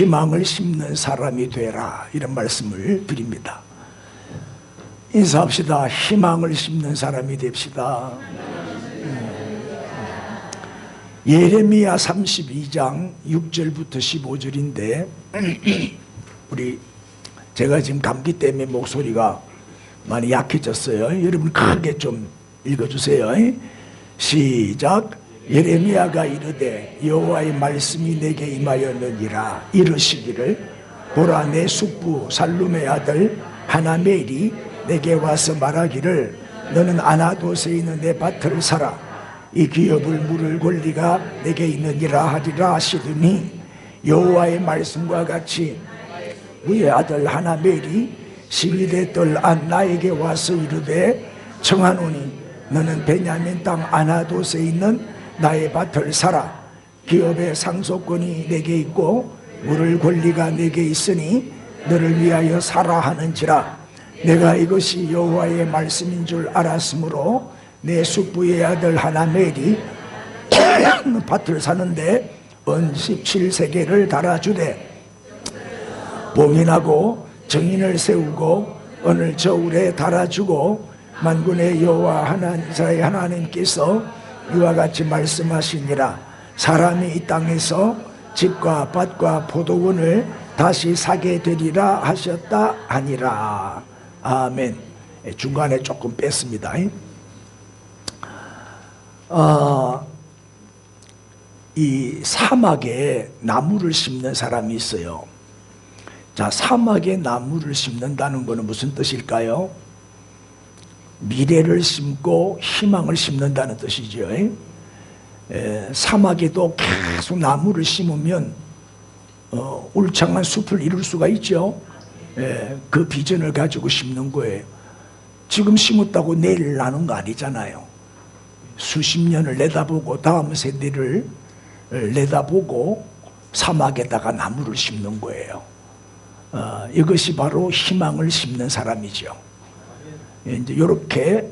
희망을 심는 사람이 되라, 이런 말씀을 드립니다. 인사합시다. 희망을 심는 사람이 됩시다. 예레미야 32장 6절부터 15절인데 제가 지금 감기 때문에 목소리가 많이 약해졌어요. 여러분 크게 좀 읽어주세요. 시작. 예레미야가 이르되 여호와의 말씀이 내게 임하였느니라. 이르시기를 보라, 내 숙부 살룸의 아들 하나멜이 내게 와서 말하기를 너는 아나돗에 있는 내 밭을 사라. 이 기업을 물을 권리가 내게 있느니라 하리라 하시더니 여호와의 말씀과 같이 그의 아들 하나멜이 12대 뜰 안 나에게 와서 이르되 청하노니 너는 베냐민 땅 아나돗에 있는 나의 밭을 사라. 기업의 상속권이 내게 있고 물을 권리가 내게 있으니 너를 위하여 사라 하는지라. 내가 이것이 여호와의 말씀인 줄 알았으므로 내 숙부의 아들 하나멜이 밭을 사는데 은 17세겔을 달아주되 봉인하고 정인을 세우고 오늘 저울에 달아주고 만군의 여호와 이스라엘 하나님께서 이와 같이 말씀하시니라. 사람이 이 땅에서 집과 밭과 포도원을 다시 사게 되리라 하셨다 하니라. 아멘. 중간에 조금 뺐습니다. 이 사막에 나무를 심는 사람이 있어요. 자, 사막에 나무를 심는다는 것은 무슨 뜻일까요? 미래를 심고 희망을 심는다는 뜻이죠. 사막에도 계속 나무를 심으면 울창한 숲을 이룰 수가 있죠. 그 비전을 가지고 심는 거예요. 지금 심었다고 내일 나는 거 아니잖아요. 수십 년을 내다보고 다음 세대를 내다보고 사막에다가 나무를 심는 거예요. 이것이 바로 희망을 심는 사람이죠. 이제 이렇게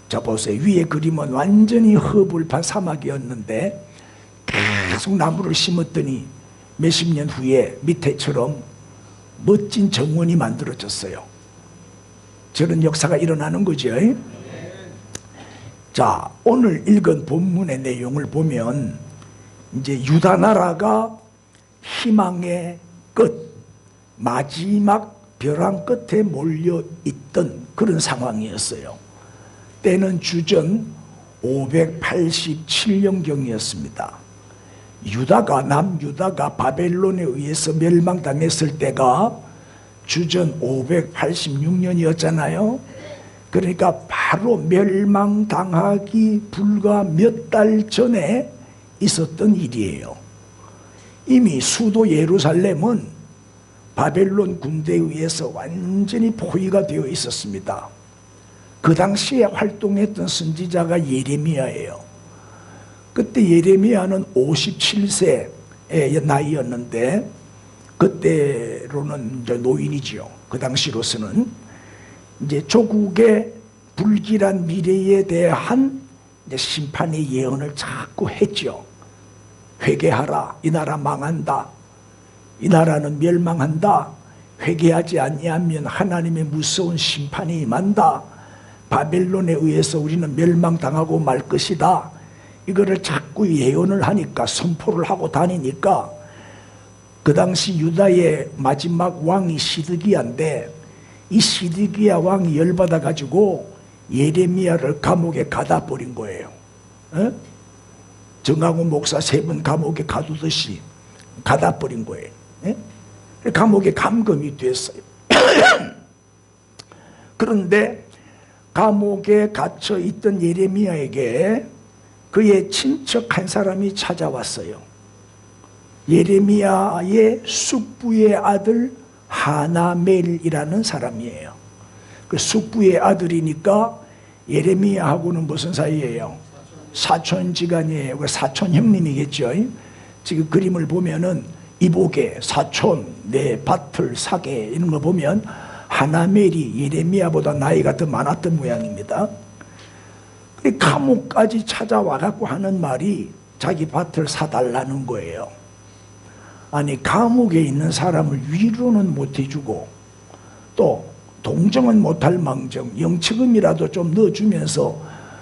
자 보세요. 위에 그림은 완전히 허불판 사막이었는데 계속 나무를 심었더니 몇십 년 후에 밑에처럼 멋진 정원이 만들어졌어요. 저런 역사가 일어나는 거죠. 자, 오늘 읽은 본문의 내용을 보면 이제 유다 나라가 희망의 끝, 마지막 벼랑 끝에 몰려있던 그런 상황이었어요. 때는 주전 587년경이었습니다. 남유다가 바벨론에 의해서 멸망당했을 때가 주전 586년이었잖아요. 그러니까 바로 멸망당하기 불과 몇 달 전에 있었던 일이에요. 이미 수도 예루살렘은 바벨론 군대에 의해서 완전히 포위가 되어 있었습니다. 그 당시에 활동했던 선지자가 예레미야예요. 그때 예레미야는 57세의 나이였는데 그때로는 이제 노인이지요. 그 당시로서는 이제 조국의 불길한 미래에 대한 이제 심판의 예언을 자꾸 했죠. 회개하라. 이 나라 망한다. 이 나라는 멸망한다. 회개하지 아니하면 하나님의 무서운 심판이 임한다. 바벨론에 의해서 우리는 멸망당하고 말 것이다. 이거를 자꾸 예언을 하니까, 선포를 하고 다니니까 그 당시 유다의 마지막 왕이 시드기야인데 이 시드기야 왕이 열받아 가지고 예레미야를 감옥에 가다 버린 거예요. 정강훈 목사 3번 감옥에 가두듯이 가다 버린 거예요. 감옥에 감금이 됐어요. 그런데 감옥에 갇혀 있던 예레미야에게 그의 친척 한 사람이 찾아왔어요. 예레미야의 숙부의 아들 하나멜이라는 사람이에요. 그 숙부의 아들이니까 예레미야하고는 무슨 사이예요? 사촌지간이에요. 그 사촌 형님이겠죠. 지금 그림을 보면은 이복에 사촌, 내 밭을 사게 이런 거 보면 하나멜이 예레미야보다 나이가 더 많았던 모양입니다. 감옥까지 찾아와 갖고 하는 말이 자기 밭을 사달라는 거예요. 아니 감옥에 있는 사람을 위로는 못 해주고 또 동정은 못할 망정 영치금이라도 좀 넣어주면서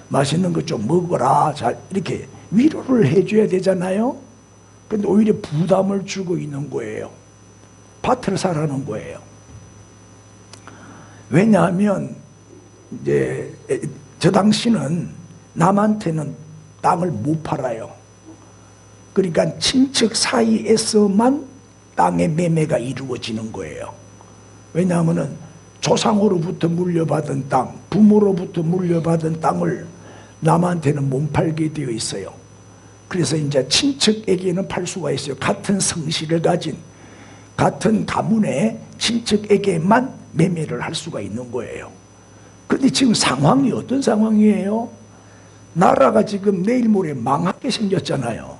맛있는 거 좀 먹어라 잘 이렇게 위로를 해줘야 되잖아요. 근데 오히려 부담을 주고 있는 거예요. 밭을 사라는 거예요. 왜냐하면 이제 저 당시는 남한테는 땅을 못 팔아요. 그러니까 친척 사이에서만 땅의 매매가 이루어지는 거예요. 왜냐하면 조상으로부터 물려받은 땅, 부모로부터 물려받은 땅을 남한테는 못 팔게 되어 있어요. 그래서 이제 친척에게는 팔 수가 있어요. 같은 성씨를 가진 같은 가문의 친척에게만 매매를 할 수가 있는 거예요. 근데 지금 상황이 어떤 상황이에요? 나라가 지금 내일 모레 망하게 생겼잖아요.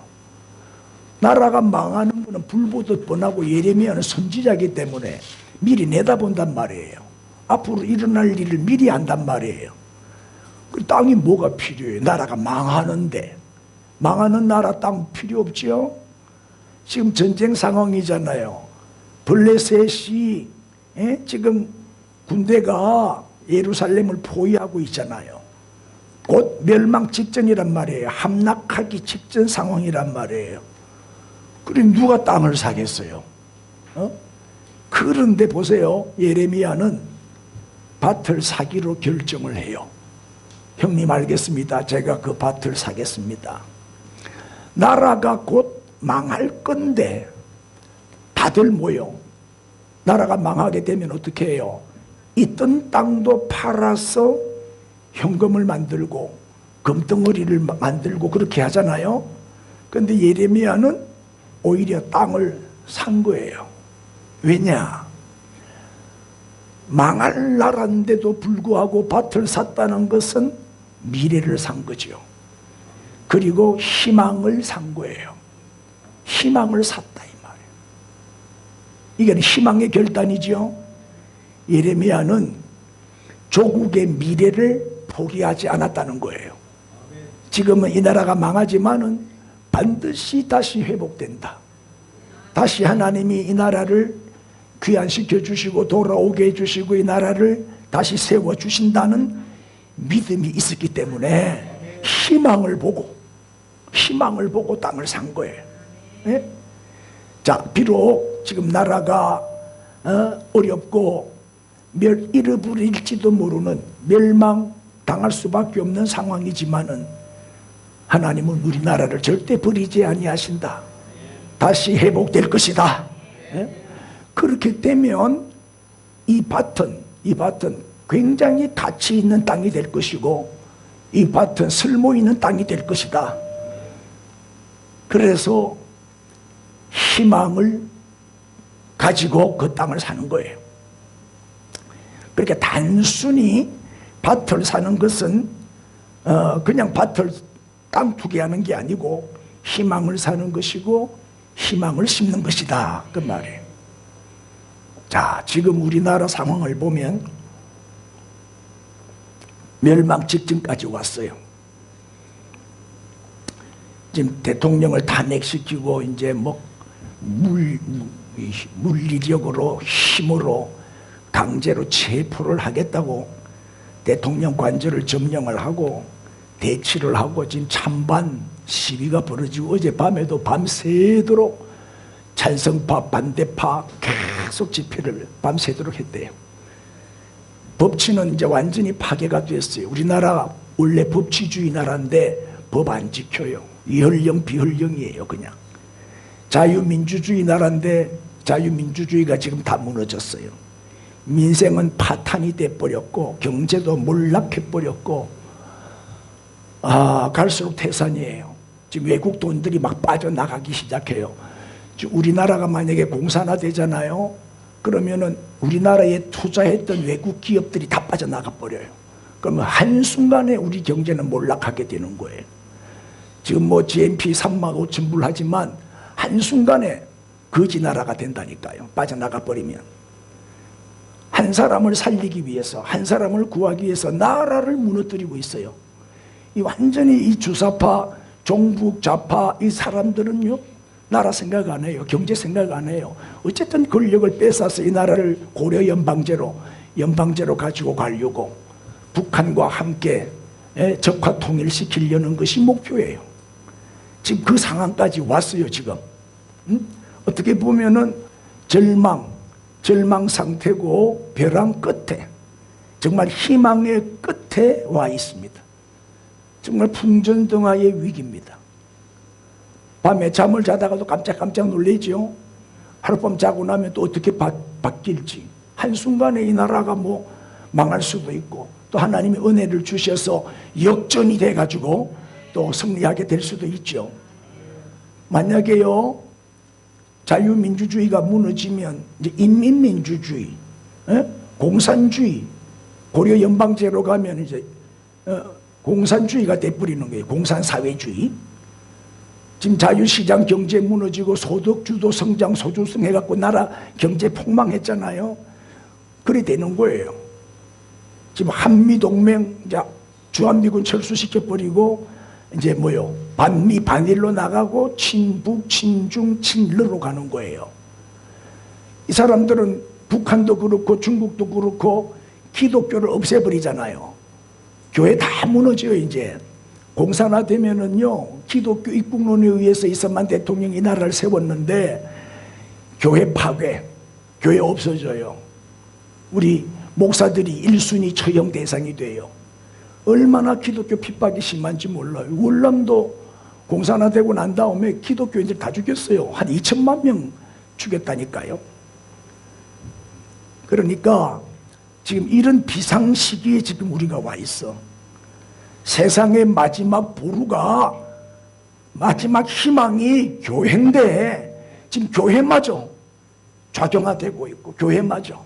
나라가 망하는 거는 불보듯 뻔하고 예레미야는 선지자이기 때문에 미리 내다본단 말이에요. 앞으로 일어날 일을 미리 안단 말이에요. 그 땅이 뭐가 필요해요? 나라가 망하는데. 망하는 나라 땅 필요 없지요? 지금 전쟁 상황이잖아요. 블레셋이 지금 군대가 예루살렘을 포위하고 있잖아요. 곧 멸망 직전이란 말이에요. 함락하기 직전 상황이란 말이에요. 그럼 누가 땅을 사겠어요? 그런데 보세요. 예레미야는 밭을 사기로 결정을 해요. 형님 알겠습니다. 제가 그 밭을 사겠습니다. 나라가 곧 망할 건데 다들 모여. 나라가 망하게 되면 어떻게 해요? 있던 땅도 팔아서 현금을 만들고 금덩어리를 만들고 그렇게 하잖아요. 그런데 예레미야는 오히려 땅을 산 거예요. 왜냐? 망할 나라인데도 불구하고 밭을 샀다는 것은 미래를 산 거죠. 그리고 희망을 산 거예요. 희망을 샀다 이 말이에요. 이게 희망의 결단이죠. 예레미야는 조국의 미래를 포기하지 않았다는 거예요. 지금은 이 나라가 망하지만은 반드시 다시 회복된다. 다시 하나님이 이 나라를 귀환시켜 주시고 돌아오게 해주시고 이 나라를 다시 세워주신다는 믿음이 있었기 때문에 희망을 보고 땅을 산 거예요. 네? 자, 비록 지금 나라가 어렵고 잃어버릴지도 모르는 멸망당할 수밖에 없는 상황이지만은 하나님은 우리나라를 절대 버리지 아니하신다. 다시 회복될 것이다. 네? 그렇게 되면 이 밭은 굉장히 가치 있는 땅이 될 것이고 이 밭은 쓸모 있는 땅이 될 것이다. 그래서 희망을 가지고 그 땅을 사는 거예요. 그렇게 단순히 밭을 사는 것은 그냥 밭을 땅 투기하는 게 아니고 희망을 사는 것이고 희망을 심는 것이다 그 말이에요. 자, 지금 우리나라 상황을 보면 멸망 직전까지 왔어요. 지금 대통령을 탄핵시키고 이제 뭐 물리력으로 힘으로 강제로 체포를 하겠다고 대통령 관저를 점령을 하고 대치를 하고 지금 찬반 시위가 벌어지고 어젯밤에도 밤새도록 찬성파 반대파 계속 집회를 밤새도록 했대요. 법치는 이제 완전히 파괴가 됐어요. 우리나라 원래 법치주의 나라인데 법 안 지켜요. 이헐령 비헐령이에요. 그냥 자유민주주의 나라인데 자유민주주의가 지금 다 무너졌어요. 민생은 파탄이 돼버렸고 경제도 몰락해버렸고 갈수록 태산이에요. 지금 외국 돈들이 막 빠져나가기 시작해요. 지금 우리나라가 만약에 공산화 되잖아요. 그러면은 우리나라에 투자했던 외국 기업들이 다 빠져나가 버려요. 그러면 한순간에 우리 경제는 몰락하게 되는 거예요. 지금 뭐 GNP 35,000불 하지만 한순간에 거지 나라가 된다니까요. 빠져나가 버리면. 한 사람을 살리기 위해서, 한 사람을 구하기 위해서 나라를 무너뜨리고 있어요. 이 완전히 이 주사파, 종북 좌파 이 사람들은요, 나라 생각 안 해요. 경제 생각 안 해요. 어쨌든 권력을 뺏어서 이 나라를 고려 연방제로 가지고 가려고 북한과 함께 적화 통일시키려는 것이 목표예요. 지금 그 상황까지 왔어요. 지금 어떻게 보면은 절망 상태고 벼랑 끝에, 정말 희망의 끝에 와 있습니다. 정말 풍전등화의 위기입니다. 밤에 잠을 자다가도 깜짝깜짝 놀라죠. 하룻밤 자고 나면 또 어떻게 바뀔지, 한순간에 이 나라가 뭐 망할 수도 있고, 또 하나님이 은혜를 주셔서 역전이 돼가지고 또 승리하게 될 수도 있죠. 만약에요, 자유민주주의가 무너지면 이제 인민민주주의, 공산주의, 고려 연방제로 가면 이제 공산주의가 돼버리는 거예요. 공산사회주의. 지금 자유시장 경제 무너지고 소득주도 성장 소주성 해갖고 나라 경제 폭망했잖아요. 그래 되는 거예요. 지금 한미동맹 이제 주한미군 철수시켜버리고 이제 뭐요? 반미 반일로 나가고 친북 친중 친러로 가는 거예요. 이 사람들은 북한도 그렇고 중국도 그렇고 기독교를 없애버리잖아요. 교회 다 무너져요. 이제 공산화되면은요, 기독교 입국론에 의해서 이승만 대통령이 이 나라를 세웠는데 교회 파괴, 교회 없어져요. 우리 목사들이 1순위 처형 대상이 돼요. 얼마나 기독교 핍박이 심한지 몰라요. 월남도 공산화되고 난 다음에 기독교인들 다 죽였어요. 한 2천만 명 죽였다니까요. 그러니까 지금 이런 비상시기에 지금 우리가 와 있어. 세상의 마지막 보루가, 마지막 희망이 교회인데 지금 교회마저 좌경화되고 있고 교회마저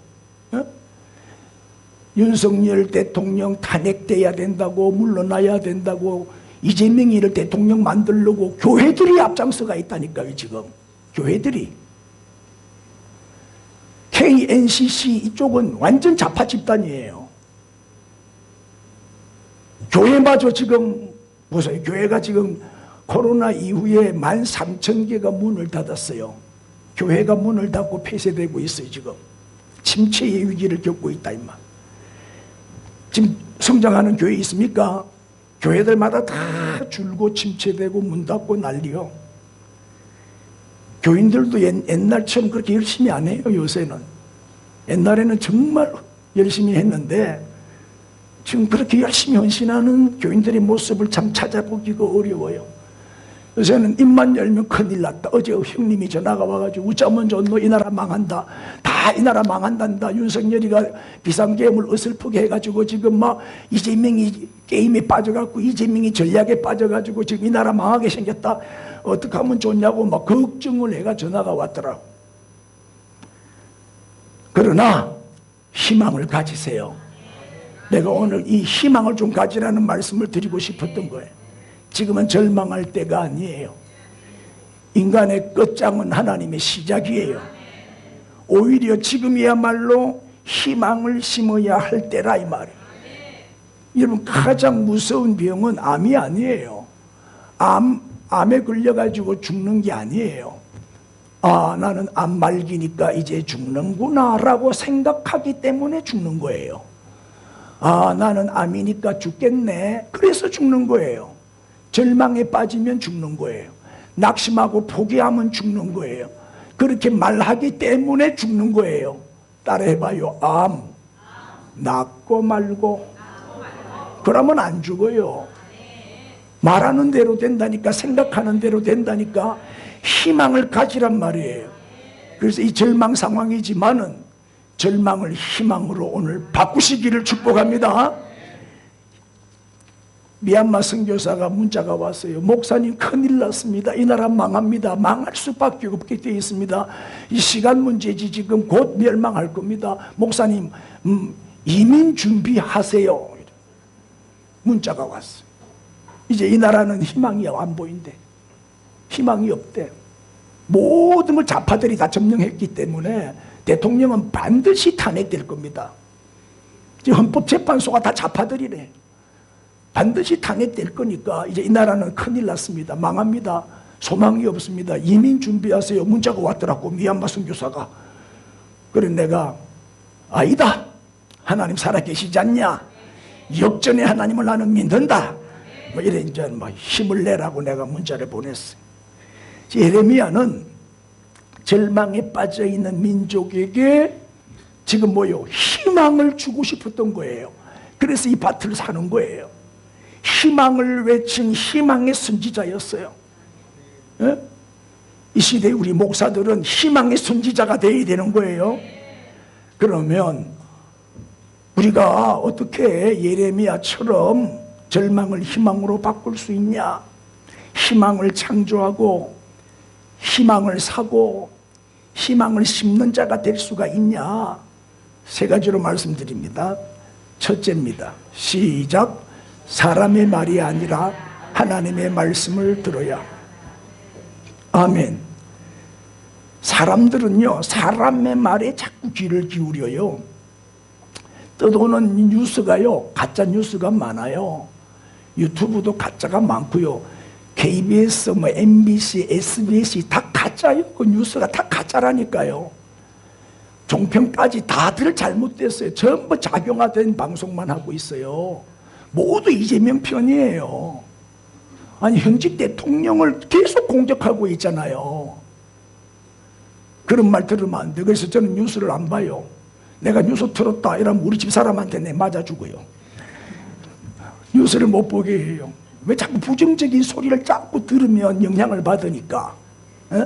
윤석열 대통령 탄핵돼야 된다고, 물러나야 된다고, 이재명이를 대통령 만들려고 교회들이 앞장서가 있다니까요. 지금 교회들이. KNCC 이쪽은 완전 좌파 집단이에요. 교회마저 지금 보세요. 교회가 지금 코로나 이후에 13,000개가 문을 닫았어요. 교회가 문을 닫고 폐쇄되고 있어요. 지금 침체의 위기를 겪고 있다 이 말. 지금 성장하는 교회 있습니까? 교회들마다 다 줄고 침체되고 문 닫고 난리요. 교인들도 옛날처럼 그렇게 열심히 안 해요. 요새는. 옛날에는 정말 열심히 했는데 지금 그렇게 열심히 헌신하는 교인들의 모습을 참 찾아보기가 어려워요. 요새는 입만 열면 큰일 났다. 어제 형님이 전화가 와가지고 웃자면 좋노, 이 나라 망한다. 다 이 나라 망한단다. 윤석열이가 비상계엄을 어설프게 해가지고 지금 막 이재명이 게임에 빠져갖고 이재명이 전략에 빠져가지고 지금 이 나라 망하게 생겼다. 어떻게 하면 좋냐고 막 걱정을 해가 전화가 왔더라고. 그러나 희망을 가지세요. 내가 오늘 이 희망을 좀 가지라는 말씀을 드리고 싶었던 거예요. 지금은 절망할 때가 아니에요. 인간의 끝장은 하나님의 시작이에요. 오히려 지금이야말로 희망을 심어야 할 때라 이 말이에요. 여러분, 가장 무서운 병은 암이 아니에요. 암에 걸려가지고 죽는 게 아니에요. 아, 나는 암 말기니까 이제 죽는구나 라고 생각하기 때문에 죽는 거예요. 아, 나는 암이니까 죽겠네, 그래서 죽는 거예요. 절망에 빠지면 죽는 거예요. 낙심하고 포기하면 죽는 거예요. 그렇게 말하기 때문에 죽는 거예요. 따라해봐요. 암 낫고 말고. 그러면 안 죽어요. 말하는 대로 된다니까, 생각하는 대로 된다니까. 희망을 가지란 말이에요. 그래서 이 절망 상황이지만은 절망을 희망으로 오늘 바꾸시기를 축복합니다. 미얀마 선교사가 문자가 왔어요. 목사님, 큰일 났습니다. 이 나라 망합니다. 망할 수밖에 없게 되어 있습니다. 이 시간 문제지 지금 곧 멸망할 겁니다. 목사님, 이민 준비하세요. 문자가 왔어요. 이제 이 나라는 희망이 안 보인대. 희망이 없대. 모든 걸 좌파들이 다 점령했기 때문에 대통령은 반드시 탄핵될 겁니다. 헌법재판소가 다 좌파들이래. 반드시 탄핵될 거니까 이제 이 나라는 큰일 났습니다. 망합니다. 소망이 없습니다. 이민 준비하세요. 문자가 왔더라고, 미얀마 선교사가. 그래 내가 아니다, 하나님 살아계시지 않냐, 역전의 하나님을 나는 믿는다, 뭐 이래 이제 뭐 힘을 내라고 내가 문자를 보냈어요. 예레미야는 절망에 빠져 있는 민족에게 지금 뭐요, 희망을 주고 싶었던 거예요. 그래서 이 밭을 사는 거예요. 희망을 외친 희망의 선지자였어요. 예? 이 시대에 우리 목사들은 희망의 선지자가 되어야 되는 거예요. 그러면 우리가 어떻게 예레미야처럼 절망을 희망으로 바꿀 수 있냐? 희망을 창조하고 희망을 사고 희망을 심는 자가 될 수가 있냐? 세 가지로 말씀드립니다. 첫째입니다. 시작. 사람의 말이 아니라 하나님의 말씀을 들어야. 아멘. 사람들은요, 사람의 말에 자꾸 귀를 기울여요. 떠도는 뉴스가요, 가짜 뉴스가 많아요. 유튜브도 가짜가 많고요. KBS, 뭐 MBC, SBS 다 가짜요. 그 뉴스가 다 가짜라니까요. 종편까지 다들 잘못됐어요. 전부 작용화된 방송만 하고 있어요. 모두 이재명 편이에요. 아니 현직 대통령을 계속 공격하고 있잖아요. 그런 말 들으면 안 돼. 그래서 저는 뉴스를 안 봐요. 내가 뉴스 틀었다 이러면 우리 집 사람한테 내 맞아주고요. 뉴스를 못 보게 해요. 왜 자꾸 부정적인 소리를 자꾸 들으면 영향을 받으니까. 에?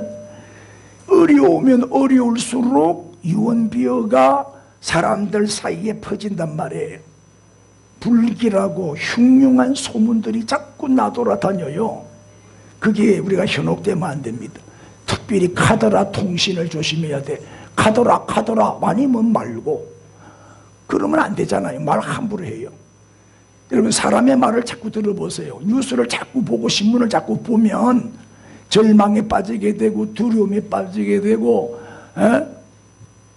어려우면 어려울수록 유언비어가 사람들 사이에 퍼진단 말이에요. 불길하고 흉흉한 소문들이 자꾸 나돌아다녀요. 그게 우리가 현혹되면 안 됩니다. 특별히 카더라 통신을 조심해야 돼. 카더라 아니면 말고. 그러면 안 되잖아요. 말 함부로 해요. 여러분 사람의 말을 자꾸 들어보세요. 뉴스를 자꾸 보고 신문을 자꾸 보면 절망에 빠지게 되고 두려움에 빠지게 되고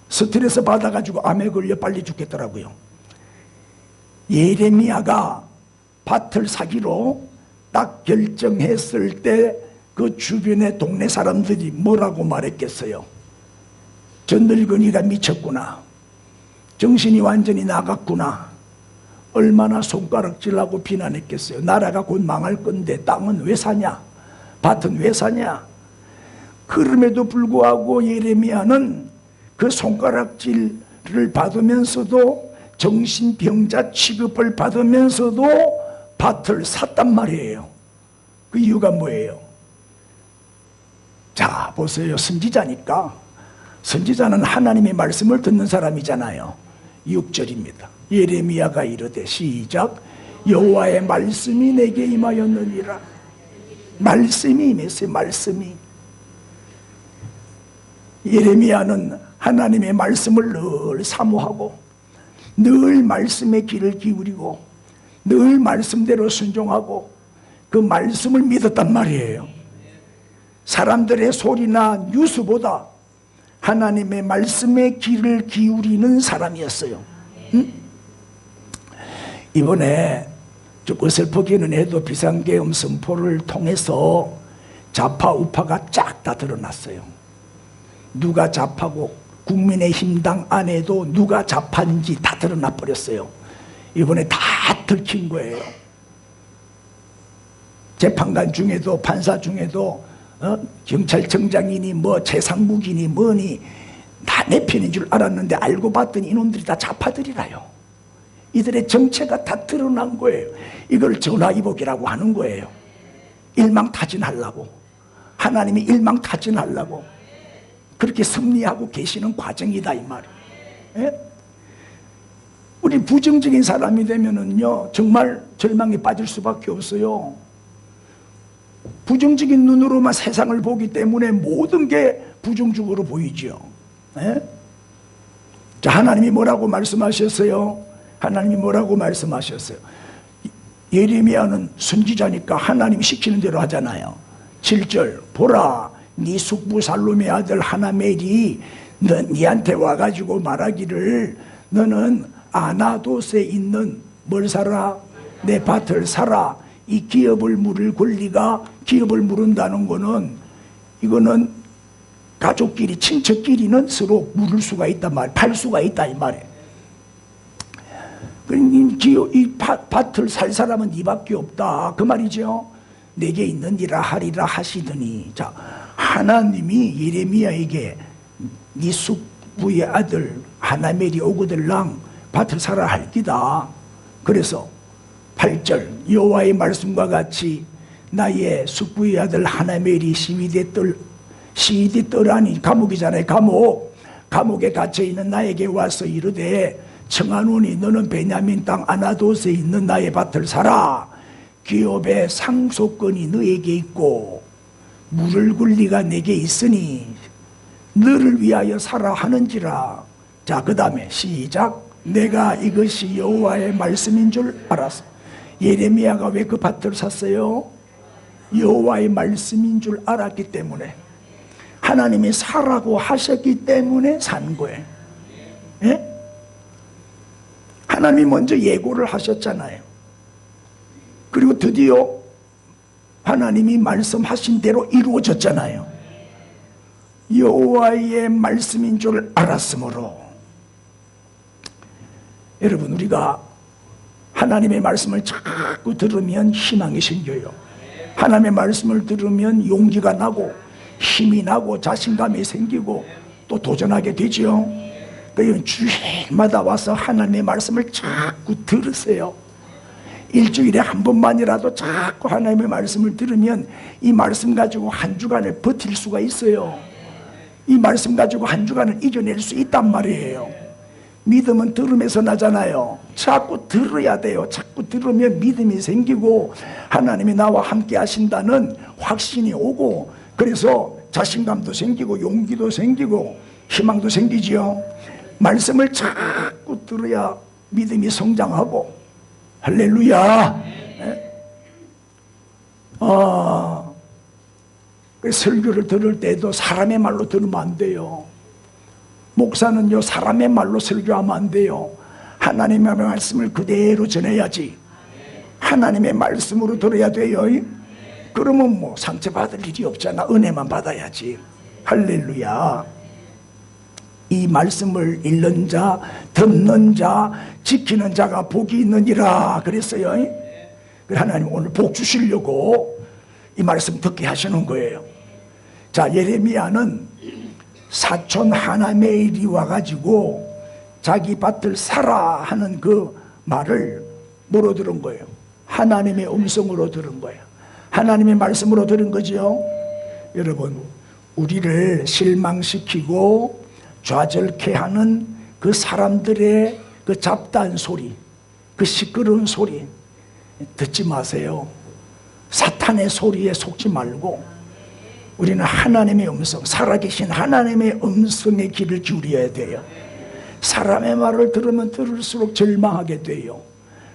스트레스 받아가지고 암에 걸려 빨리 죽겠더라고요. 예레미야가 밭을 사기로 딱 결정했을 때 그 주변의 동네 사람들이 뭐라고 말했겠어요? 저 늙은이가 미쳤구나. 정신이 완전히 나갔구나. 얼마나 손가락질하고 비난했겠어요. 나라가 곧 망할 건데 땅은 왜 사냐? 밭은 왜 사냐? 그럼에도 불구하고 예레미야는 그 손가락질을 받으면서도 정신병자 취급을 받으면서도 밭을 샀단 말이에요. 그 이유가 뭐예요? 자 보세요. 선지자니까. 선지자는 하나님의 말씀을 듣는 사람이잖아요. 6절입니다. 예레미야가 이르되 시작. 여호와의 말씀이 내게 임하였느니라. 말씀이 임했어요. 말씀이. 예레미야는 하나님의 말씀을 늘 사모하고 늘 말씀의 귀를 기울이고 늘 말씀대로 순종하고 그 말씀을 믿었단 말이에요. 사람들의 소리나 뉴스보다 하나님의 말씀에 귀를 기울이는 사람이었어요. 응? 이번에 좀 어설프기는 해도 비상계엄 선포를 통해서 좌파 우파가 쫙 다 드러났어요. 누가 좌파고 국민의힘당 안에도 누가 좌파인지 다 드러나 버렸어요. 이번에 다 들킨 거예요. 재판관 중에도 판사 중에도 경찰청장이니 뭐 최상무기니 뭐니 다 내 편인 줄 알았는데 알고 봤더니 이놈들이 다 좌파들이라요. 이들의 정체가 다 드러난 거예요. 이걸 전화위복이라고 하는 거예요. 일망타진하려고. 하나님이 일망타진하려고 그렇게 승리하고 계시는 과정이다 이 말이에요. 예? 우리 부정적인 사람이 되면은요 정말 절망에 빠질 수밖에 없어요. 부정적인 눈으로만 세상을 보기 때문에 모든 게 부정적으로 보이죠. 예? 자, 하나님이 뭐라고 말씀하셨어요? 하나님이 뭐라고 말씀하셨어요? 예레미야는 선지자니까 하나님이 시키는 대로 하잖아요. 7절 보라 네 숙부 살룸의 아들 하나멜이 네한테 와가지고 말하기를 너는 아나돗에 있는 뭘 사라? 내 밭을 사라. 이 기업을 물을 권리가, 기업을 물은다는 거는 이거는 가족끼리 친척끼리는 서로 물을 수가 있단 말이에요. 팔 수가 있다 이 말이에요. 이 밭을 살 사람은 니밖에 없다 그 말이죠. 내게 있느니라 하리라 하시더니, 자, 하나님이 예레미야에게 네 숙부의 아들 하나멜이 오거들랑 밭을 사라 할 기다. 그래서 8절 여호와의 말씀과 같이 나의 숙부의 아들 하나멜이 시위대 떠라니, 감옥이잖아요. 감옥에 갇혀있는 나에게 와서 이르되 청하노니 너는 베냐민 땅 아나돗에 있는 나의 밭을 사라. 기업의 상속권이 너에게 있고 물을 권리가 내게 있으니 너를 위하여 사라 하는지라. 자, 그 다음에 시작. 내가 이것이 여호와의 말씀인 줄 알았어. 예레미야가 왜 그 밭을 샀어요? 여호와의 말씀인 줄 알았기 때문에, 하나님이 사라고 하셨기 때문에 산 거예요. 예? 하나님이 먼저 예고를 하셨잖아요. 그리고 드디어 하나님이 말씀하신 대로 이루어졌잖아요. 여호와의 말씀인 줄 알았으므로. 여러분, 우리가 하나님의 말씀을 자꾸 들으면 희망이 생겨요. 하나님의 말씀을 들으면 용기가 나고 힘이 나고 자신감이 생기고 또 도전하게 되죠. 그러니까 주일마다 와서 하나님의 말씀을 자꾸 들으세요. 일주일에 한 번만이라도 자꾸 하나님의 말씀을 들으면 이 말씀 가지고 한 주간을 버틸 수가 있어요. 이 말씀 가지고 한 주간을 이겨낼 수 있단 말이에요. 믿음은 들음에서 나잖아요. 자꾸 들어야 돼요. 자꾸 들으면 믿음이 생기고 하나님이 나와 함께 하신다는 확신이 오고, 그래서 자신감도 생기고 용기도 생기고 희망도 생기지요. 말씀을 자꾸 들어야 믿음이 성장하고. 할렐루야. 그 설교를 들을 때도 사람의 말로 들으면 안 돼요. 목사는요, 사람의 말로 설교하면 안 돼요. 하나님의 말씀을 그대로 전해야지. 하나님의 말씀으로 들어야 돼요. 그러면 뭐 상처받을 일이 없잖아. 은혜만 받아야지. 할렐루야. 이 말씀을 읽는 자, 듣는 자, 지키는 자가 복이 있느니라 그랬어요. 하나님 오늘 복 주시려고 이 말씀 듣게 하시는 거예요. 자, 예레미야는 사촌 하나멜이 와가지고 자기 밭을 사라 하는 그 말을 뭐로 들은 거예요? 하나님의 음성으로 들은 거예요. 하나님의 말씀으로 들은 거죠. 여러분, 우리를 실망시키고 좌절케 하는 그 사람들의 그 잡다한 소리, 그 시끄러운 소리 듣지 마세요. 사탄의 소리에 속지 말고 우리는 하나님의 음성, 살아계신 하나님의 음성의 귀를 기울여야 돼요. 사람의 말을 들으면 들을수록 절망하게 돼요.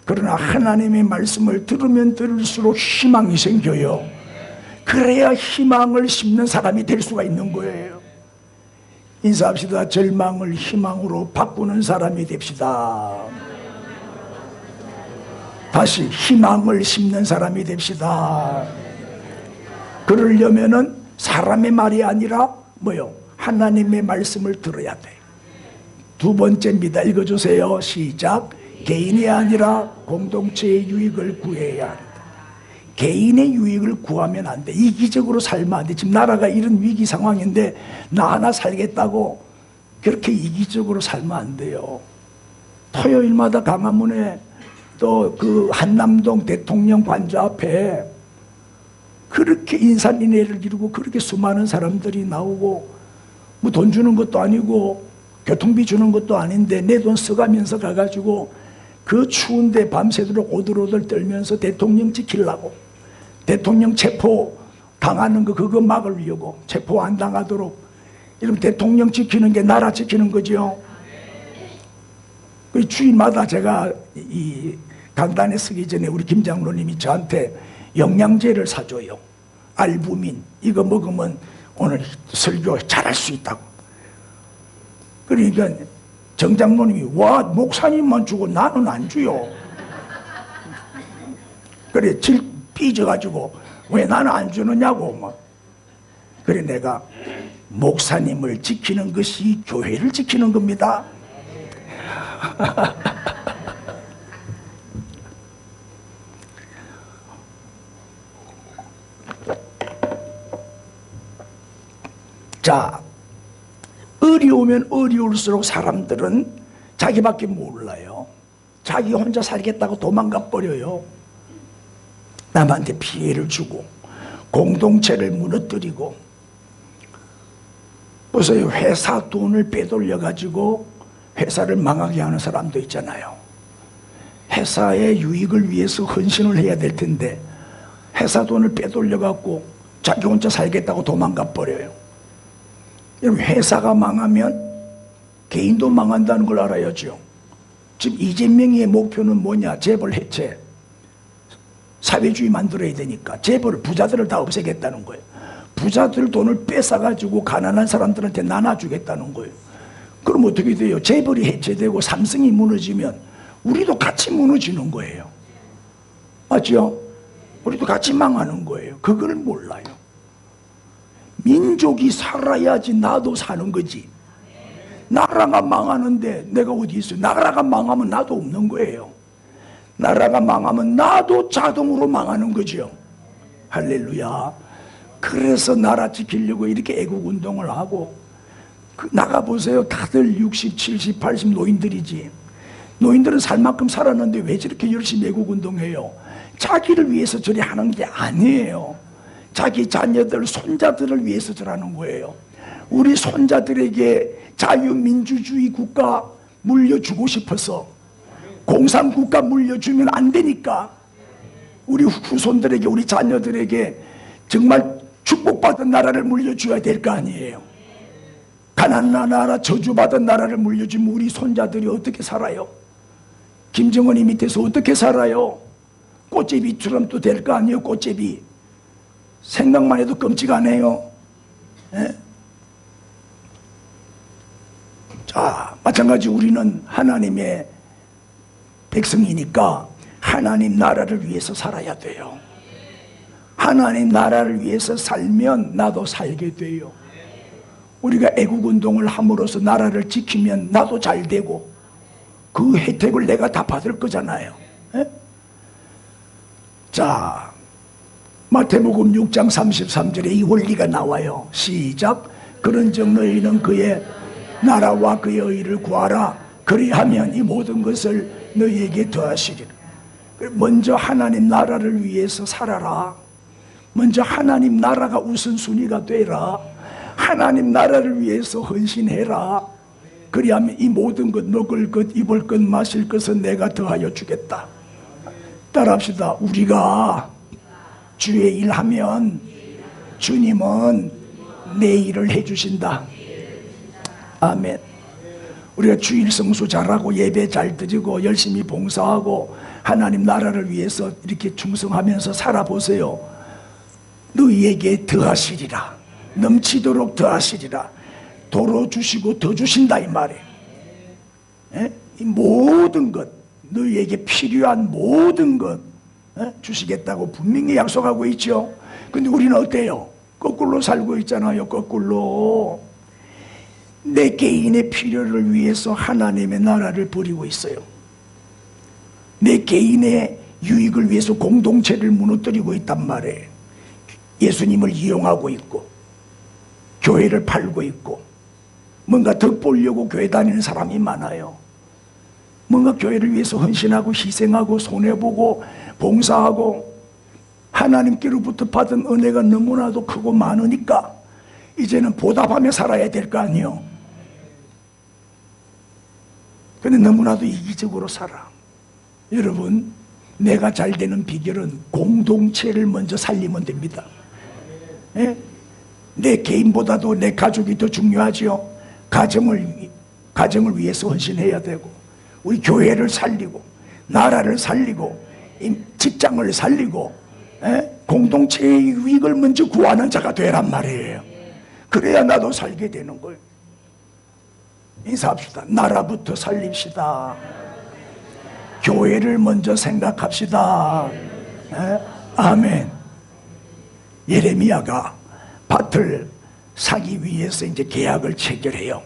그러나 하나님의 말씀을 들으면 들을수록 희망이 생겨요. 그래야 희망을 심는 사람이 될 수가 있는 거예요. 인사합시다. 절망을 희망으로 바꾸는 사람이 됩시다. 다시 희망을 심는 사람이 됩시다. 그러려면은 사람의 말이 아니라 뭐요? 하나님의 말씀을 들어야 돼. 두 번째입니다. 읽어주세요. 시작. 개인이 아니라 공동체의 유익을 구해야 한다. 개인의 유익을 구하면 안 돼. 이기적으로 살면 안 돼. 지금 나라가 이런 위기 상황인데 나 하나 살겠다고 그렇게 이기적으로 살면 안 돼요. 토요일마다 강화문에 또 그 한남동 대통령 관저 앞에 그렇게 인산인해를 이루고 그렇게 수많은 사람들이 나오고 뭐 돈 주는 것도 아니고 교통비 주는 것도 아닌데 내 돈 써가면서 가가지고 그 추운데 밤새도록 오들오들 떨면서 대통령 지키려고, 대통령 체포 당하는 거 그거 막으려고, 체포 안 당하도록. 이러면 대통령 지키는 게 나라 지키는 거죠. 그 주일마다 제가 이 강단에 서기 전에 우리 김 장로님이 저한테 영양제를 사줘요. 알부민. 이거 먹으면 오늘 설교 잘할 수 있다고. 그러니까 정 장로님이 와, 목사님만 주고 나는 안 주요. 그래 삐져가지고 왜 나는 안 주느냐고 막. 그래 내가 목사님을 지키는 것이 교회를 지키는 겁니다. 자, 어려우면 어려울수록 사람들은 자기밖에 몰라요. 자기 혼자 살겠다고 도망가 버려요. 남한테 피해를 주고 공동체를 무너뜨리고. 보세요, 회사 돈을 빼돌려 가지고 회사를 망하게 하는 사람도 있잖아요. 회사의 유익을 위해서 헌신을 해야 될 텐데 회사 돈을 빼돌려 갖고 자기 혼자 살겠다고 도망가 버려요. 여러분, 회사가 망하면 개인도 망한다는 걸 알아야죠. 지금 이재명의 목표는 뭐냐? 재벌 해체, 사회주의 만들어야 되니까 재벌, 부자들을 다 없애겠다는 거예요. 부자들 돈을 뺏어가지고 가난한 사람들한테 나눠주겠다는 거예요. 그럼 어떻게 돼요? 재벌이 해체되고 삼성이 무너지면 우리도 같이 무너지는 거예요. 맞죠? 우리도 같이 망하는 거예요. 그걸 몰라요. 민족이 살아야지 나도 사는 거지. 나라가 망하는데 내가 어디 있어요? 나라가 망하면 나도 없는 거예요. 나라가 망하면 나도 자동으로 망하는 거죠. 할렐루야. 그래서 나라 지키려고 이렇게 애국운동을 하고. 나가보세요. 다들 60, 70, 80 노인들이지. 노인들은 살 만큼 살았는데 왜 저렇게 열심히 애국운동해요? 자기를 위해서 저리 하는 게 아니에요. 자기 자녀들, 손자들을 위해서 저라는 거예요. 우리 손자들에게 자유민주주의 국가 물려주고 싶어서 공산국가 물려주면 안 되니까 우리 후손들에게, 우리 자녀들에게 정말 축복받은 나라를 물려줘야 될 거 아니에요. 가난한 나라, 저주받은 나라를 물려주면 우리 손자들이 어떻게 살아요? 김정은이 밑에서 어떻게 살아요? 꽃제비처럼 또 될 거 아니에요. 꽃제비. 생각만 해도 끔찍하네요. 예? 자, 마찬가지 우리는 하나님의 백성이니까 하나님 나라를 위해서 살아야 돼요. 하나님 나라를 위해서 살면 나도 살게 돼요. 우리가 애국운동을 함으로써 나라를 지키면 나도 잘 되고 그 혜택을 내가 다 받을 거잖아요. 예? 자, 마태복음 6장 33절에 이 원리가 나와요. 시작. 그런즉 너희는 그의 나라와 그의 의를 구하라. 그리하면 이 모든 것을 너희에게 더하시리라. 먼저 하나님 나라를 위해서 살아라. 먼저 하나님 나라가 우선순위가 되라. 하나님 나라를 위해서 헌신해라. 그리하면 이 모든 것, 먹을 것, 입을 것, 마실 것은 내가 더하여 주겠다. 따라합시다. 우리가 주의 일하면 주님은 내 일을 해주신다. 아멘. 우리가 주일 성수 잘하고 예배 잘 드리고 열심히 봉사하고 하나님 나라를 위해서 이렇게 충성하면서 살아보세요. 너희에게 더하시리라. 넘치도록 더하시리라. 도로 주시고 더 주신다 이 말이에요. 예? 이 모든 것, 너희에게 필요한 모든 것 주시겠다고 분명히 약속하고 있죠. 근데 우리는 어때요? 거꾸로 살고 있잖아요. 거꾸로. 내 개인의 필요를 위해서 하나님의 나라를 버리고 있어요. 내 개인의 유익을 위해서 공동체를 무너뜨리고 있단 말이에요. 예수님을 이용하고 있고 교회를 팔고 있고 뭔가 덕 보려고 교회 다니는 사람이 많아요. 뭔가 교회를 위해서 헌신하고 희생하고 손해보고 봉사하고 하나님께로부터 받은 은혜가 너무나도 크고 많으니까 이제는 보답하며 살아야 될 거 아니에요. 근데 너무나도 이기적으로 살아. 여러분, 내가 잘 되는 비결은 공동체를 먼저 살리면 됩니다. 예? 내 개인보다도 내 가족이 더 중요하죠. 가정을 위해서 헌신해야 되고 우리 교회를 살리고 나라를 살리고 직장을 살리고 공동체의 유익을 먼저 구하는 자가 되란 말이에요. 그래야 나도 살게 되는 거예요. 인사합시다. 나라부터 살립시다. 교회를 먼저 생각합시다. 아멘. 예레미야가 밭을 사기 위해서 이제 계약을 체결해요.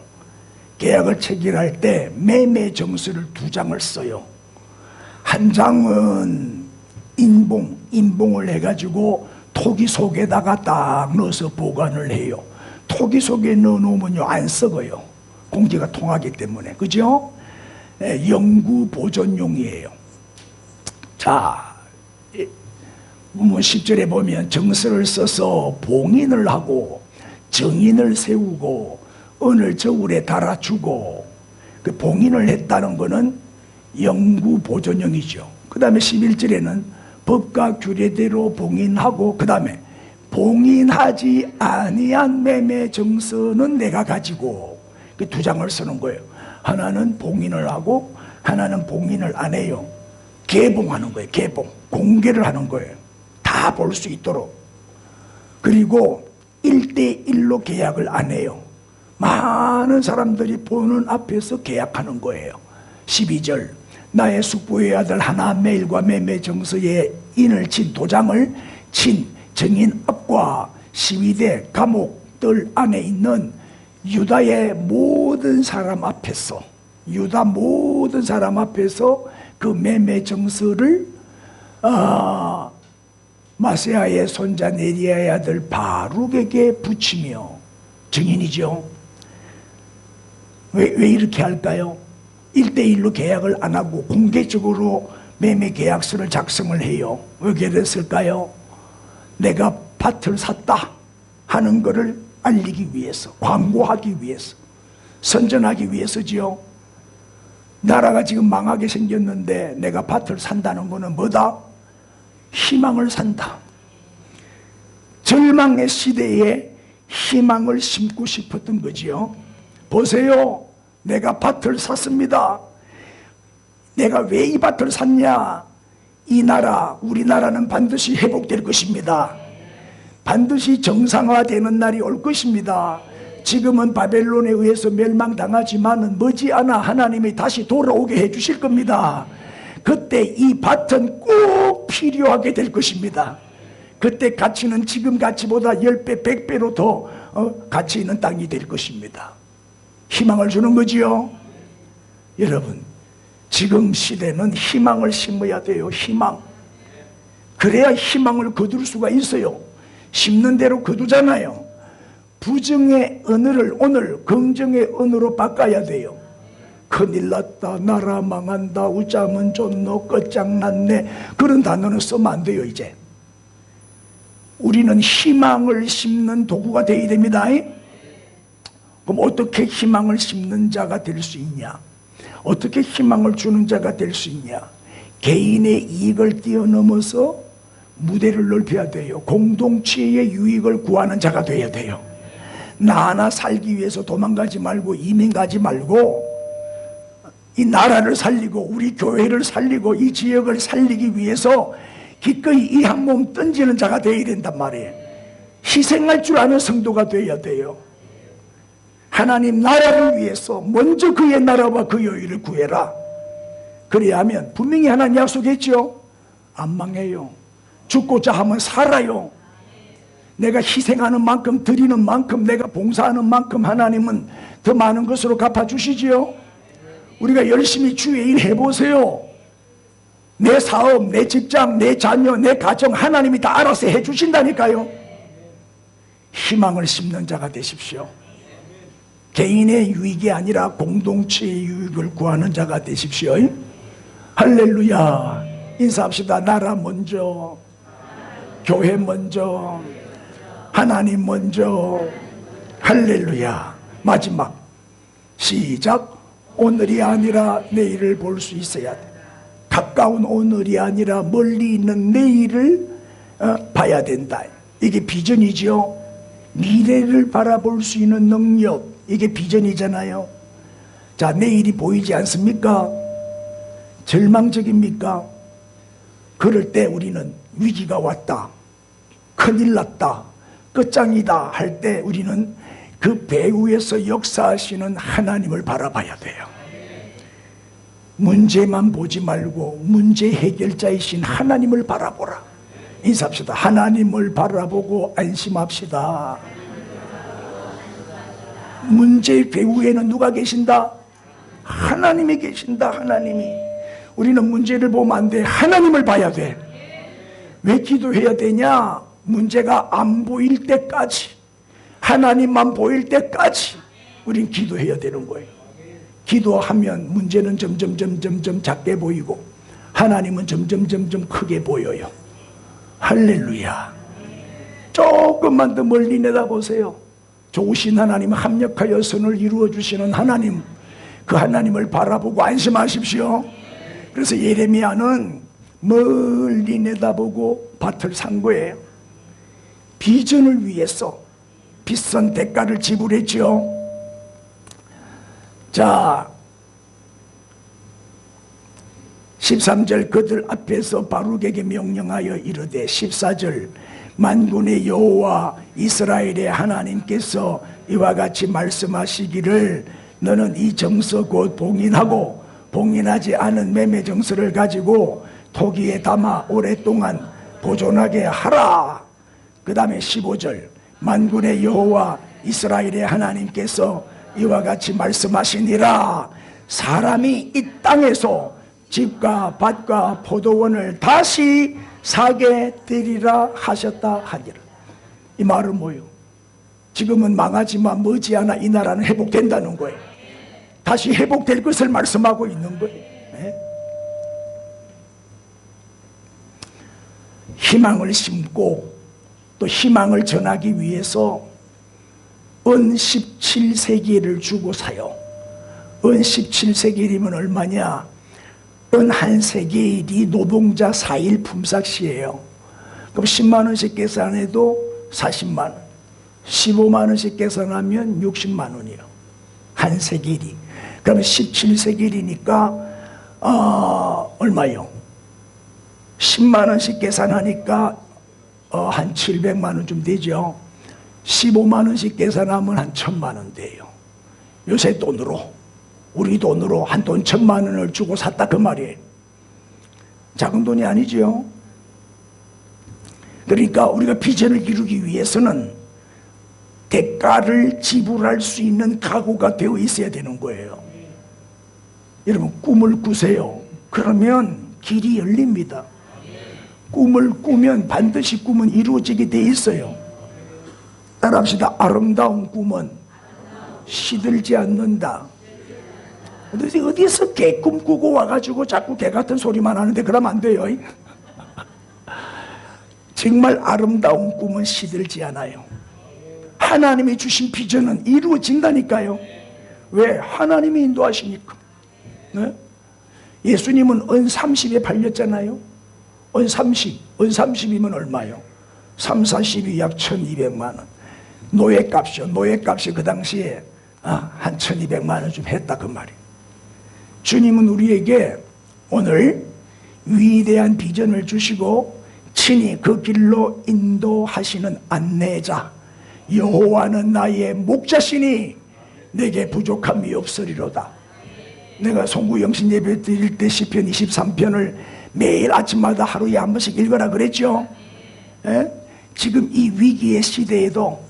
계약을 체결할 때 매매 정서를 2장을 써요. 한 장은 인봉을 해가지고 토기 속에다가 딱 넣어서 보관을 해요. 토기 속에 넣어놓으면요 안 썩어요. 공기가 통하기 때문에. 그죠? 영구 보존용이에요. 자, 문문 10절에 보면 정서를 써서 봉인을 하고 정인을 세우고 언을 저울에 달아주고, 그 봉인을 했다는 것은 영구 보존용이죠. 그 다음에 11절에는 법과 규례대로 봉인하고, 그 다음에 봉인하지 아니한 매매 정서는 내가 가지고, 그 2장을 쓰는 거예요. 하나는 봉인을 하고 하나는 봉인을 안 해요. 개봉하는 거예요. 개봉, 공개를 하는 거예요. 다 볼 수 있도록. 그리고 1대1로 계약을 안 해요. 많은 사람들이 보는 앞에서 계약하는 거예요. 12절, 나의 숙부의 아들 하나멜과 매매 정서에 인을 친 도장을 친 정인 앞과 시위대 감옥들 안에 있는 유다의 모든 사람 앞에서, 유다 모든 사람 앞에서 그 매매 정서를 마세아의 손자 네리야의 아들 바룩에게 붙이며, 증인이죠. 왜 이렇게 할까요? 1대1로 계약을 안 하고 공개적으로 매매 계약서를 작성을 해요. 왜 그랬을까요? 내가 밭을 샀다 하는 것을 알리기 위해서, 광고하기 위해서, 선전하기 위해서지요. 나라가 지금 망하게 생겼는데 내가 밭을 산다는 것은 뭐다? 희망을 산다. 절망의 시대에 희망을 심고 싶었던 거지요. 보세요, 내가 밭을 샀습니다. 내가 왜 이 밭을 샀냐? 이 나라, 우리나라는 반드시 회복될 것입니다. 반드시 정상화되는 날이 올 것입니다. 지금은 바벨론에 의해서 멸망당하지만 머지않아 하나님이 다시 돌아오게 해주실 겁니다. 그때 이 밭은 꼭 필요하게 될 것입니다. 그때 가치는 지금 가치보다 10배, 100배로 더 가치 있는 땅이 될 것입니다. 희망을 주는 거지요. 여러분, 지금 시대는 희망을 심어야 돼요. 희망. 그래야 희망을 거둘 수가 있어요. 심는 대로 거두잖아요. 부정의 언어를 오늘 긍정의 언어로 바꿔야 돼요. 큰일 났다, 나라 망한다, 우짜면 존노, 끝장났네, 그런 단어는 쓰면 안 돼요. 이제 우리는 희망을 심는 도구가 되어야 됩니다. 그럼 어떻게 희망을 심는 자가 될 수 있냐? 어떻게 희망을 주는 자가 될 수 있냐? 개인의 이익을 뛰어넘어서 무대를 넓혀야 돼요. 공동체의 유익을 구하는 자가 되어야 돼요. 나 하나 살기 위해서 도망가지 말고 이민 가지 말고 이 나라를 살리고 우리 교회를 살리고 이 지역을 살리기 위해서 기꺼이 이 한 몸 던지는 자가 되어야 된단 말이에요. 희생할 줄 아는 성도가 되어야 돼요. 하나님 나라를 위해서 먼저 그의 나라와 그 의를 구해라. 그래야 하면 분명히 하나님 약속했죠. 안 망해요. 죽고자 하면 살아요. 내가 희생하는 만큼, 드리는 만큼, 내가 봉사하는 만큼 하나님은 더 많은 것으로 갚아주시지요. 우리가 열심히 주의 일 해보세요. 내 사업, 내 직장, 내 자녀, 내 가정 하나님이 다 알아서 해주신다니까요. 희망을 심는 자가 되십시오. 개인의 유익이 아니라 공동체의 유익을 구하는 자가 되십시오. 할렐루야. 인사합시다. 나라 먼저, 교회 먼저, 하나님 먼저. 할렐루야. 마지막 시작. 오늘이 아니라 내일을 볼 수 있어야 돼. 가까운 오늘이 아니라 멀리 있는 내일을 봐야 된다. 이게 비전이죠. 미래를 바라볼 수 있는 능력, 이게 비전이잖아요. 자, 내일이 보이지 않습니까? 절망적입니까? 그럴 때 우리는 위기가 왔다, 큰일 났다, 끝장이다 할 때 우리는 그 배후에서 역사하시는 하나님을 바라봐야 돼요. 문제만 보지 말고 문제 해결자이신 하나님을 바라보라. 인사합시다. 하나님을 바라보고 안심합시다. 문제 배후에는 누가 계신다? 하나님이 계신다. 하나님이. 우리는 문제를 보면 안 돼. 하나님을 봐야 돼. 왜 기도해야 되냐? 문제가 안 보일 때까지, 하나님만 보일 때까지 우린 기도해야 되는 거예요. 기도하면 문제는 점점 작게 보이고 하나님은 점점 크게 보여요. 할렐루야. 조금만 더 멀리 내다보세요. 좋으신 하나님, 합력하여 선을 이루어 주시는 하나님, 그 하나님을 바라보고 안심하십시오. 그래서 예레미야는 멀리 내다보고 밭을 산 거예요. 비전을 위해서 비싼 대가를 지불했죠. 자, 13절 그들 앞에서 바룩에게 명령하여 이르되, 14절 만군의 여호와 이스라엘의 하나님께서 이와 같이 말씀하시기를 너는 이 정서 곧 봉인하고 봉인하지 않은 매매 정서를 가지고 토기에 담아 오랫동안 보존하게 하라. 그 다음에 15절 만군의 여호와 이스라엘의 하나님께서 이와 같이 말씀하시니라. 사람이 이 땅에서 집과 밭과 포도원을 다시 사게 되리라 하셨다 하니라. 이 말은 뭐예요? 지금은 망하지만 머지않아 이 나라는 회복된다는 거예요. 다시 회복될 것을 말씀하고 있는 거예요. 네? 희망을 심고 또 희망을 전하기 위해서 은 17세겔을 주고 사요. 은 17세겔이면 얼마냐? 은 한 세겔이 노동자 4일 품삯이에요. 그럼 10만원씩 계산해도 40만원, 15만원씩 계산하면 60만원이에요. 한 세겔이. 그러면 17세겔이니까 얼마요? 10만원씩 계산하니까 한 700만원 좀 되죠. 15만원씩 계산하면 한 1000만원 돼요. 요새 돈으로, 우리 돈으로 한 돈 1000만원을 주고 샀다 그 말이에요. 작은 돈이 아니죠. 그러니까 우리가 비전을 이루기 위해서는 대가를 지불할 수 있는 각오가 되어 있어야 되는 거예요. 여러분, 꿈을 꾸세요. 그러면 길이 열립니다. 꿈을 꾸면 반드시 꿈은 이루어지게 돼 있어요. 따라합시다. 아름다운 꿈은 시들지 않는다. 어디서 개 꿈꾸고 와가지고 자꾸 개 같은 소리만 하는데 그러면 안 돼요. 정말 아름다운 꿈은 시들지 않아요. 하나님이 주신 비전은 이루어진다니까요. 왜? 하나님이 인도하시니까. 네? 예수님은 은 30에 팔렸잖아요. 은 30, 은 30이면 얼마요? 3, 40이 약 1200만원. 노예값이요. 노예값이 그 당시에 한 1200만원 좀 했다 그 말이에요. 주님은 우리에게 오늘 위대한 비전을 주시고 친히 그 길로 인도하시는 안내자, 여호와는 나의 목자시니 내게 부족함이 없으리로다. 내가 송구영신 예배 드릴 때 시편 23편을 매일 아침마다 하루에 한 번씩 읽어라 그랬죠. 에? 지금 이 위기의 시대에도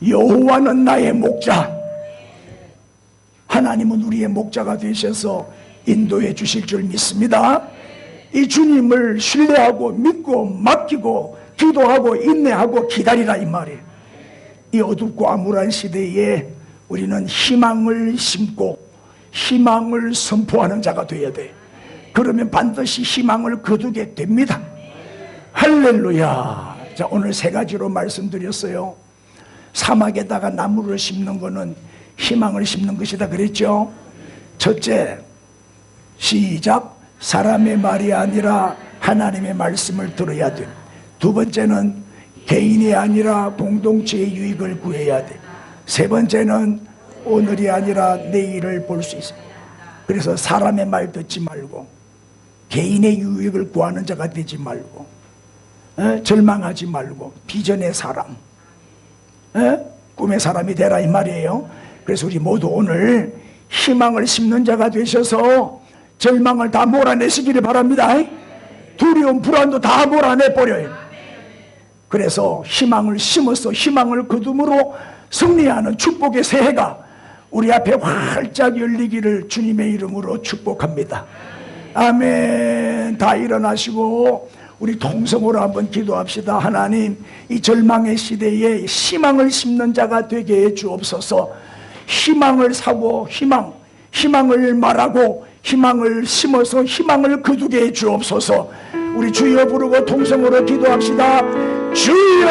여호와는 나의 목자, 하나님은 우리의 목자가 되셔서 인도해 주실 줄 믿습니다. 이 주님을 신뢰하고 믿고 맡기고 기도하고 인내하고 기다리라 이 말이에요. 이 어둡고 암울한 시대에 우리는 희망을 심고 희망을 선포하는 자가 되어야 돼. 그러면 반드시 희망을 거두게 됩니다. 할렐루야. 자, 오늘 세 가지로 말씀드렸어요. 사막에다가 나무를 심는 거는 희망을 심는 것이다 그랬죠. 첫째, 시작. 사람의 말이 아니라 하나님의 말씀을 들어야 돼. 두 번째는 개인이 아니라 공동체의 유익을 구해야 돼. 세 번째는 오늘이 아니라 내일을 볼 수 있어요. 그래서 사람의 말 듣지 말고 개인의 유익을 구하는 자가 되지 말고 절망하지 말고 비전의 사람, 꿈의 사람이 되라 이 말이에요. 그래서 우리 모두 오늘 희망을 심는 자가 되셔서 절망을 다 몰아내시기를 바랍니다. 두려움, 불안도 다 몰아내버려요. 그래서 희망을 심어서 희망을 거둠으로 승리하는 축복의 새해가 우리 앞에 활짝 열리기를 주님의 이름으로 축복합니다. 아멘. 다 일어나시고 우리 통성으로 한번 기도합시다. 하나님, 이 절망의 시대에 희망을 심는 자가 되게 해 주옵소서. 희망을 사고 희망을 말하고 희망을 심어서 희망을 거두게 해 주옵소서. 우리 주여 부르고 통성으로 기도합시다. 주여,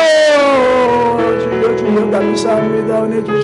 주여, 주여, 감사합니다. 은혜 주시옵소서.